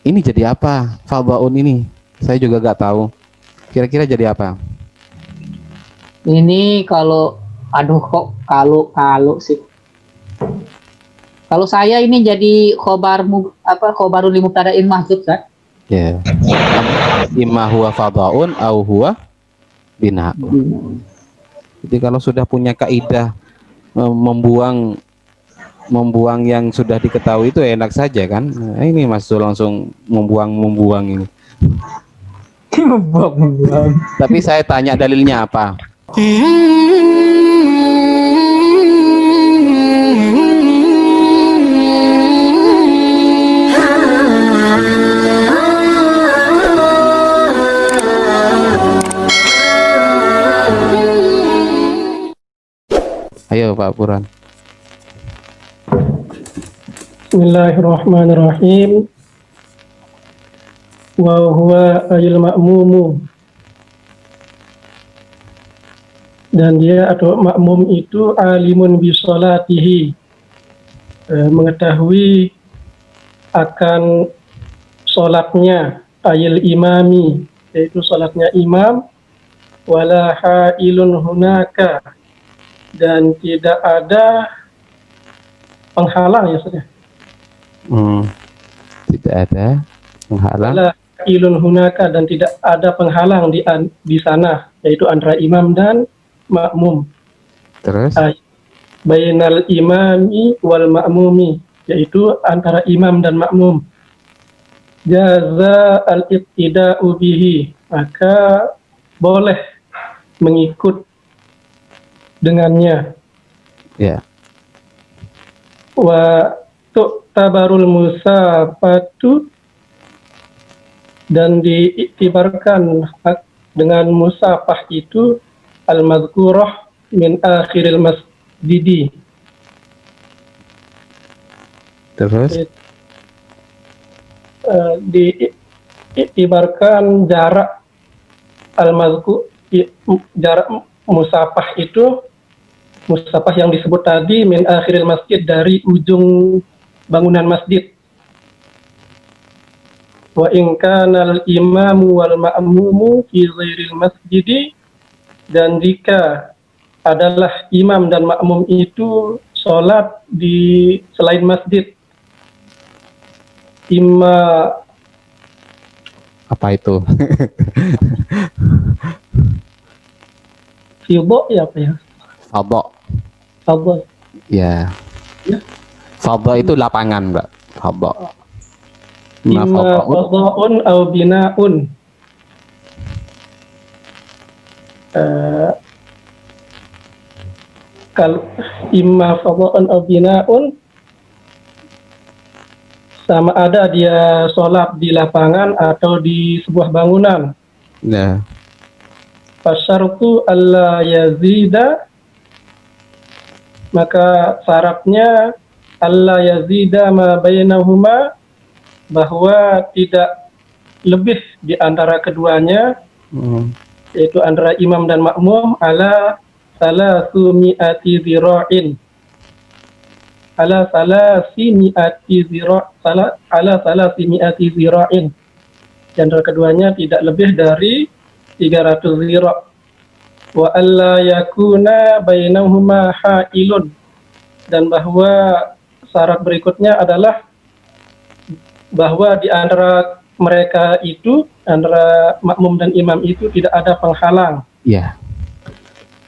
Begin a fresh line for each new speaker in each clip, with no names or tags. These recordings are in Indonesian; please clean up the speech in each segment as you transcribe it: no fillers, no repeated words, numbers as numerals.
Ini jadi apa? Fadhaun ini. Saya juga gak tahu. Kira-kira jadi apa?
Ini kalau, aduh kok kalau sih. Kalau saya ini jadi khobarul mubtada'in mahdzuf kan?
Ya. Imma huwa fadhaun au huwa bina'un. Jadi kalau sudah punya kaidah membuang yang sudah diketahui itu enak saja kan. Nah, ini Mas Zul langsung membuang ini.
Membuang.
Tapi saya tanya dalilnya apa? Ayo Pak Puran.
Bismillahirrahmanirrahim. Wa huwa ayil ma'mumu. Dan dia atau makmum itu alimun bi sholatihi, mengetahui akan sholatnya, ayil imami, yaitu sholatnya imam, wala hailun hunaka, dan tidak ada penghalang ya sudah.
Tidak ada penghalang.
Wala hailun hunaka, dan tidak ada penghalang di sana, yaitu antara imam dan makmum.
Terus
Bainal imami wal ma'mumi, yaitu antara imam dan makmum. Jaza al-iqtida'u bihi, maka boleh mengikut dengannya.
ya.
Wa tu'tabarul musafatu, dan diiktibarkan dengan musafah itu al-mazkurah min akhiril masjidi.
Terus
Diiktibarkan jarak jarak musafah itu, musafah yang disebut tadi, min akhiril masjid, dari ujung bangunan masjid. Wa in kana al-imamu wal ma'mumu fi ghairil masjidi, dan jika adalah imam dan makmum itu sholat di selain masjid, imma
apa itu?
fidho ya apa ya?
Fadha.
Fadho.
Ya. Fadha itu lapangan, Mbak. Fadha.
Imma fadhaun au bina'un. Kalau imma fadhaun au bina'un, sama ada dia sholat di lapangan atau di sebuah bangunan.
Ya.
Fasyartu alla yazida, maka syaratnya alla yazida ma bainahuma, bahwa tidak lebih di antara keduanya, yaitu antara imam dan makmum, ala salasi zira'in, ala salasi mi'ati zira'in, di antara keduanya tidak lebih dari 300 zira'. Wa alla yakuna bainahuma hailun, dan bahwa syarat berikutnya adalah bahwa di antara mereka itu, antara makmum dan imam itu, tidak ada penghalang.
Ya.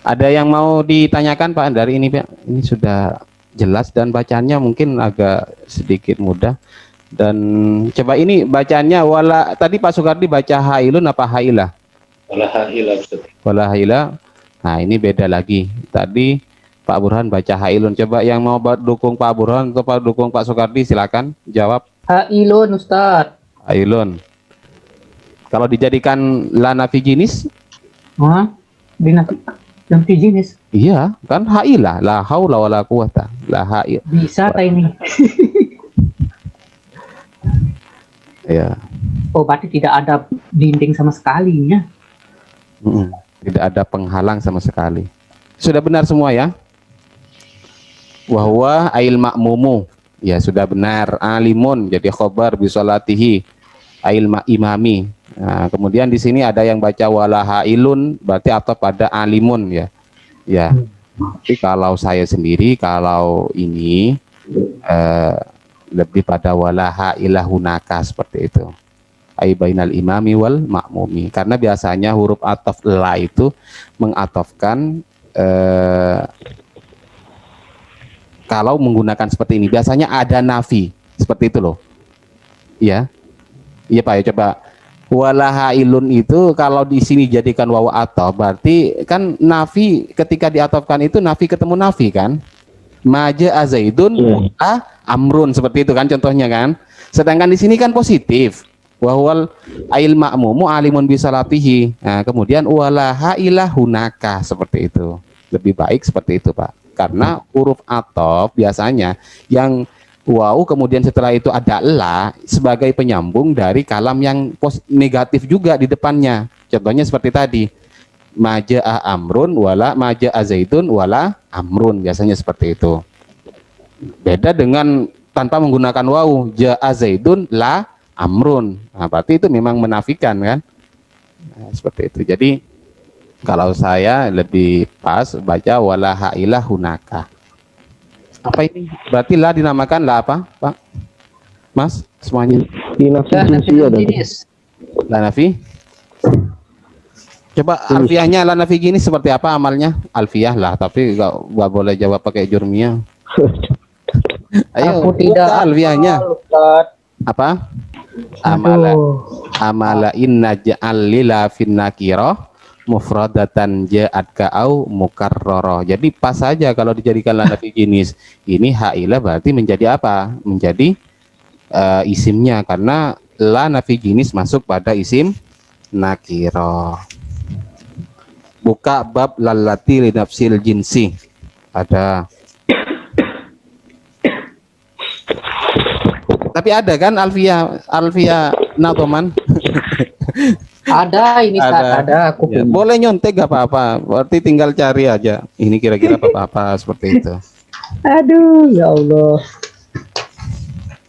Ada yang mau ditanyakan Pak dari ini Pak? Ini sudah jelas dan bacanya mungkin agak sedikit mudah. Dan coba ini bacanya wala, tadi Pak Sukardi baca hailun apa hailah?
Wala hailah.
Wala hailah. Nah, ini beda lagi. Tadi Pak Burhan baca hailun. Coba yang mau dukung Pak Burhan atau Pak dukung Pak Sukardi silakan jawab.
Hailun Ustaz.
Hailun. Kalau dijadikan lana fi jinis?
Hah? Nanti jenis.
Iya, kan hailah, la haula wala quwata, la hail.
Bisa tak ini?
Ya.
Oh, berarti tidak ada dinding sama sekali ya?
Tidak ada penghalang sama sekali. Sudah benar semua ya? Wahwa ail makmumu. Ya sudah benar. Alimun jadi khobar bisolatihi. imami. Nah, kemudian di sini ada yang baca wala hailun, berarti atau pada alimun ya. Ya. Tapi kalau saya sendiri kalau ini lebih pada wala hailah hunaka seperti itu. Ai bainal imami wal ma'mumi. Karena biasanya huruf ataf la itu mengatofkan kalau menggunakan seperti ini biasanya ada nafi seperti itu loh. Ya. Iya Pak ya, coba wala hailun itu kalau di sini jadikan wawu ataf berarti kan nafi ketika diatofkan itu nafi ketemu nafi kan? Maja azaidun a amrun seperti itu kan contohnya kan. Sedangkan di sini kan positif. Wahwal ail ma'mumu alimun bisalatihi. Nah, kemudian wala hailah hunaka seperti itu. Lebih baik seperti itu, Pak. Karena huruf ataf biasanya yang waw kemudian setelah itu ada la sebagai penyambung dari kalam yang negatif juga di depannya. Contohnya seperti tadi. Maja'a amrun wala maja'a zaidun wala amrun, biasanya seperti itu. Beda dengan tanpa menggunakan wawu, ja'a zaidun la amrun. Nah, berarti itu memang menafikan kan? Nah, seperti itu. Jadi kalau saya lebih pas baca wala hailah hunaka. Apa ini? Berarti la dinamakan la apa, Pak? Mas, semuanya? La nafi. Coba alfiahnya la nafi gini seperti apa amalnya? Alfiah lah, tapi nggak boleh jawab pakai jurmiyah. Ayo,
Aku tidak
alfiahnya. Apa? Amala inna ja'al lila fin nakirah mufradatan ja'at ka'au mukarrara. Jadi pas saja kalau dijadikan la nafi jenis. Ini hailah berarti menjadi apa? Menjadi isimnya karena la nafi jenis masuk pada isim nakirah. Buka bab lalati li nafsil jinsi. Ada. Tapi ada kan Alfia Natoman?
Ada ini ada aku
Ya, boleh nyontek gak apa-apa. Berarti tinggal cari aja. Ini kira-kira apa-apa seperti itu.
Aduh, ya Allah.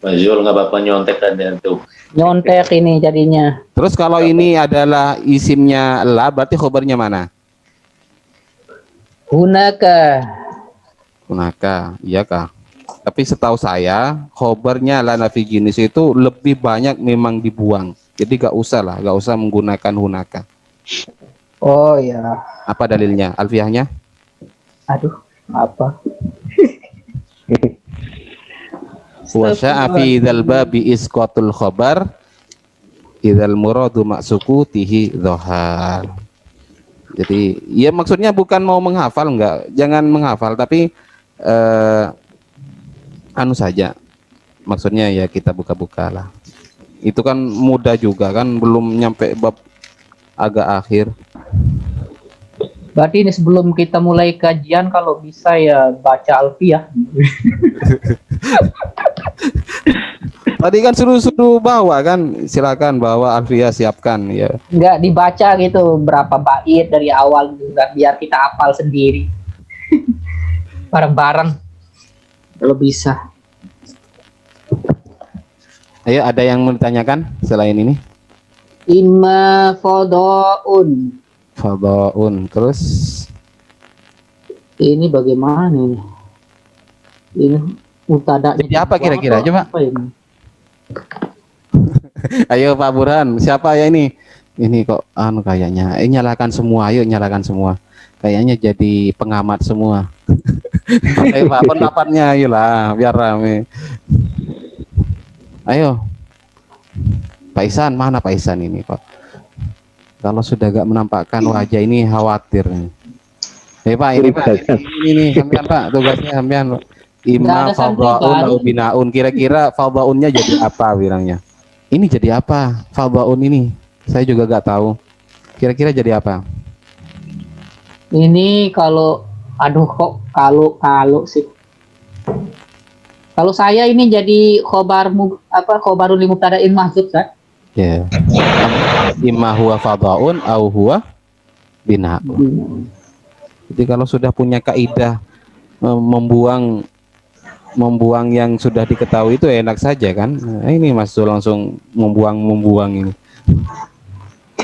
Mas Zul nggak apa-apa nyontek tadi tuh.
Nyontek ini jadinya.
Terus kalau ini adalah isimnya la, berarti khobarnya mana?
Hunaka.
Hunaka, iya kah? Tapi setahu saya khobarnya la nafi jenis itu lebih banyak memang dibuang. Jadi gak usah menggunakan hunaka.
Oh ya.
Apa dalilnya? Alfiahnya?
Aduh, apa?
Wa sya'a fi dzal babi isqatul khabar idzal muradu maksukutihi dhahar. Jadi ya maksudnya bukan mau menghafal, enggak, jangan menghafal, tapi anu saja. Maksudnya ya kita buka-buka lah. Itu kan mudah juga kan, belum nyampe bab agak akhir.
Berarti ini sebelum kita mulai kajian kalau bisa ya baca alfiah.
Tadi kan suruh bawa kan, silakan bawa alfiah, siapkan ya.
Enggak dibaca gitu berapa bait dari awal juga biar kita hafal sendiri. Bareng-bareng kalau bisa.
Ayo, ada yang mau ditanyakan selain ini?
Imma fadaun.
Fadaun, terus
Ini bagaimana ini? Ini mubtada.
jadi apa kira-kira? Coba.
Apa ini?
Ayo Pak Burhan, siapa ya ini? Ini kok anu kayaknya. Nyalakan semua, ayo nyalakan semua. Kayaknya jadi pengamat semua. Ayo Pak, pendapatnya ayolah biar rame. Ayo. Pak Isan, mana Pak Isan ini Pak? Kalau sudah gak menampakkan wajah ini khawatir nih. Pak, ini Pak, ini sampean Pak, tugasnya sampean Pak. Imma fadhaun atau binaun, kira-kira fadhaunnya jadi apa bilangnya? Ini jadi apa? Fadhaun ini saya juga gak tahu. Kira-kira jadi apa?
Ini kalau aduh kok kalau sih. Kalau saya ini jadi khobarul li mubtada'in mahdzuf kan?
Ya. Imma huwa fadhaun au huwa binaun. Jadi kalau sudah punya kaidah membuang membuang yang sudah diketahui itu enak saja kan. Nah, ini Mas Zul langsung membuang ini.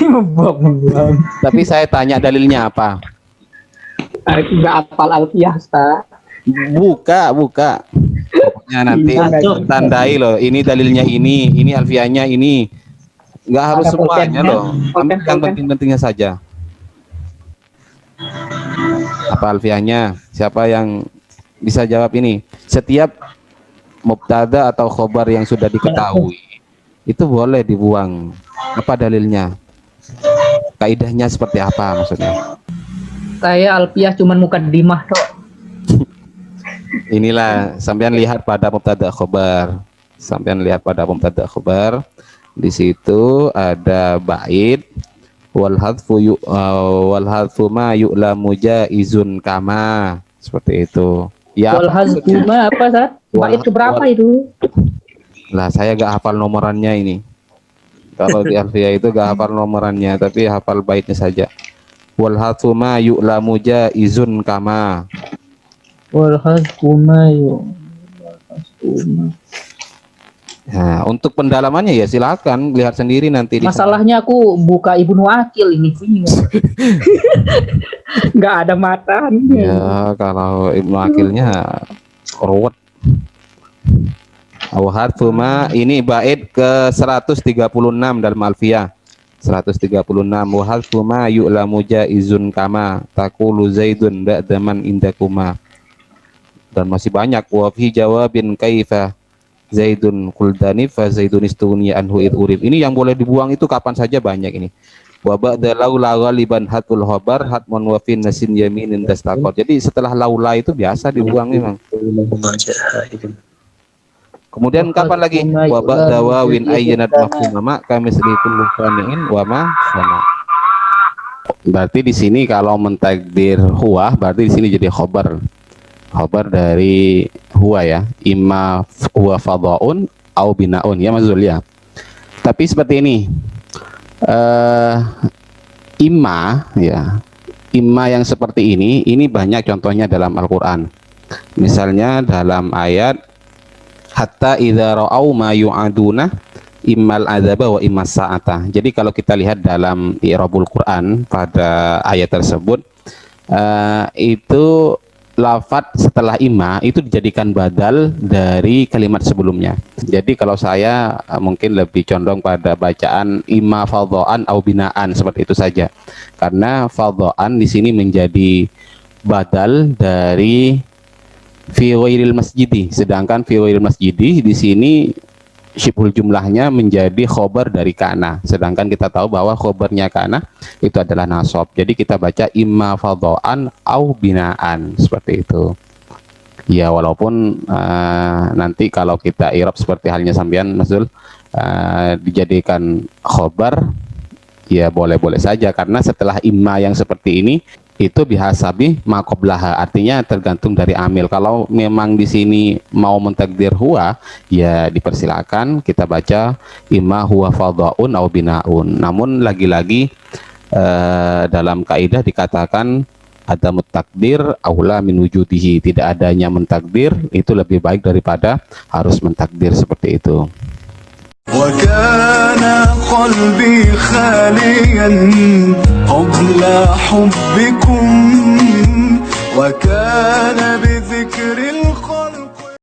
Membuang.
Tapi saya tanya dalilnya apa?
Nggak hafal alfiah, Ustaz.
Buka. Pokoknya nanti
Iya,
tandai loh. Ini dalilnya ini alfianya ini. Nggak harus
Ada
semuanya
pulpennya,
loh. Ambil yang
pulpen.
penting-pentingnya saja. Apa alfiahnya? Siapa yang bisa jawab ini? Setiap mubtada atau khobar yang sudah diketahui itu boleh dibuang. Apa dalilnya? Kaidahnya seperti apa maksudnya?
Saya alfiah cuman mukaddimah tok.
Inilah sampean lihat pada mubtada khobar. Sampean lihat pada mubtada khobar. Di situ ada bait wal hadfu ma yu'lamu jaizun kama, seperti itu. Ya.
Wal hazbuma apa, Ustaz? Bait keberapa itu?
Lah saya gak hafal nomorannya ini. Kalau di alfiah itu gak hafal nomorannya, tapi hafal baitnya saja. Wal hadfu ma yu'lamu jaizun kama.
Wal hazbuma
Nah, untuk pendalamannya ya silakan lihat sendiri nanti di
Masalahnya aku buka Ibnu Akil ini sih. Nggak ada matanya.
ya, kalau Ibnu Akilnya ruwet. Awhadfuma ini bait ke 136 dalam alfiyah. 136 wahadfuma yu'lamu jaizun kama taqulu zaidun ba'daman indakuma. Dan masih banyak wa fi jawabin kaifa Zaidun kuldani fa Zaidun istuni anhu id urib. Ini yang boleh dibuang itu kapan saja banyak ini. Wa ba'da laula ghaliban hatul khabar hatmun wa fin nasin yaminin dastaqor. Jadi setelah laula itu biasa dibuang memang. Kemudian kapan lagi? Wa ba'da wawin ayyanat mafhumama kamisli kullu fani'in wa ma sama. Berarti di sini kalau mentakdir huwa berarti di sini jadi khabar. Khabar dari huwa ya, imma huwa fadhaun au binaun ya Mas Zul ya. Tapi seperti ini, imma ya, imma yang seperti ini banyak contohnya dalam Al-Quran. Misalnya dalam ayat hatta idza ra'au ma yu'aduna immal adzaba wa immas sa'ata. Jadi kalau kita lihat dalam i'rabul Quran pada ayat tersebut, itu lafat setelah imma itu dijadikan badal dari kalimat sebelumnya. Jadi kalau saya mungkin lebih condong pada bacaan imma fadhaan au binaan, seperti itu saja. Karena fadhaan di sini menjadi badal dari fi ghairil masjidi, sedangkan fi ghairil masjidi di sini syibhul jumlahnya menjadi khobar dari kana, sedangkan kita tahu bahwa khobarnya kana itu adalah nasab. Jadi kita baca imma fadhaan au binaan, seperti itu ya. Walaupun nanti kalau kita i'rab seperti halnya sampean Mas Zul, dijadikan khobar ya boleh-boleh saja, karena setelah imma yang seperti ini itu bihasabi maqoblaha, artinya tergantung dari amil. Kalau memang di sini mau mentakdir huwa ya dipersilakan kita baca imma huwa fadhaun au binaun. Namun lagi-lagi dalam kaidah dikatakan ada mutakdir aula min wujudihi, tidak adanya mentakdir itu lebih baik daripada harus mentakdir, seperti itu.
وكان قلبي خاليا قبل حبكم وكان بذكر